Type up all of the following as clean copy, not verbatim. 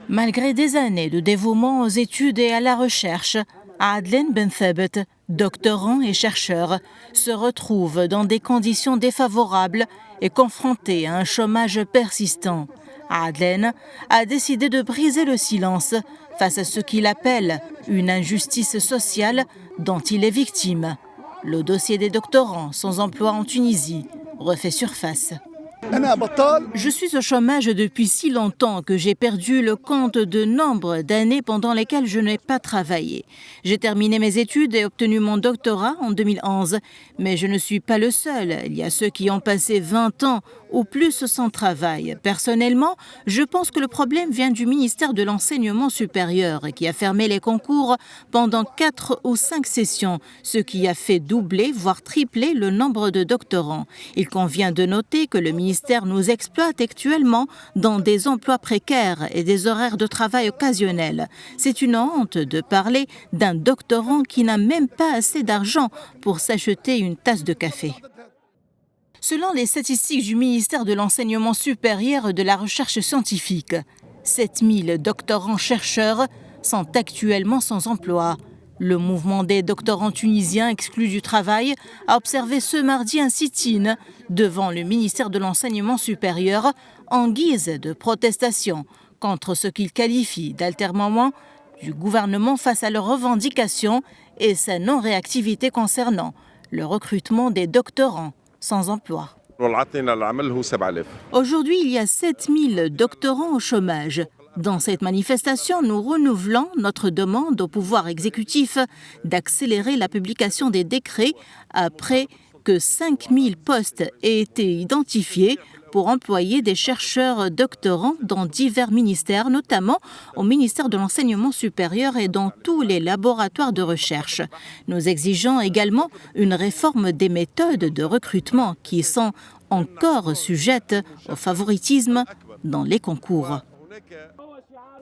Malgré des années de dévouement aux études et à la recherche, Adlen Ben Thabet, doctorant et chercheur, se retrouve dans des conditions défavorables et confronté à un chômage persistant. Adlen a décidé de briser le silence face à ce qu'il appelle une injustice sociale dont il est victime. Le dossier des doctorants sans emploi en Tunisie refait surface. Je suis au chômage depuis si longtemps que j'ai perdu le compte de nombre d'années pendant lesquelles je n'ai pas travaillé. J'ai terminé mes études et obtenu mon doctorat en 2011, mais je ne suis pas le seul. Il y a ceux qui ont passé 20 ans ou plus sans travail. Personnellement, je pense que le problème vient du ministère de l'Enseignement supérieur qui a fermé les concours pendant 4 ou 5 sessions, ce qui a fait doubler, voire tripler le nombre de doctorants. Il convient de noter que le ministère nous exploite actuellement dans des emplois précaires et des horaires de travail occasionnels. C'est une honte de parler d'un doctorant qui n'a même pas assez d'argent pour s'acheter une tasse de café. Selon les statistiques du ministère de l'Enseignement supérieur et de la recherche scientifique, 7000 doctorants-chercheurs sont actuellement sans emploi. Le mouvement des doctorants tunisiens exclus du travail a observé ce mardi un sit-in devant le ministère de l'Enseignement supérieur en guise de protestation contre ce qu'il qualifie d'altermoiement du gouvernement face à leurs revendications et sa non-réactivité concernant le recrutement des doctorants sans emploi. Aujourd'hui, il y a 7000 doctorants au chômage. Dans cette manifestation, nous renouvelons notre demande au pouvoir exécutif d'accélérer la publication des décrets après que 5000 postes aient été identifiés pour employer des chercheurs doctorants dans divers ministères, notamment au ministère de l'Enseignement supérieur et dans tous les laboratoires de recherche. Nous exigeons également une réforme des méthodes de recrutement qui sont encore sujettes au favoritisme dans les concours.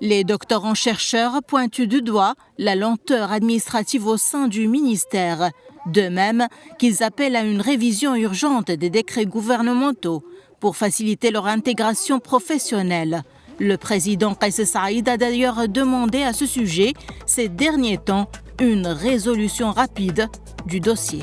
Les doctorants-chercheurs pointent du doigt la lenteur administrative au sein du ministère, de même qu'ils appellent à une révision urgente des décrets gouvernementaux pour faciliter leur intégration professionnelle. Le président Kais Saïd a d'ailleurs demandé à ce sujet ces derniers temps une résolution rapide du dossier.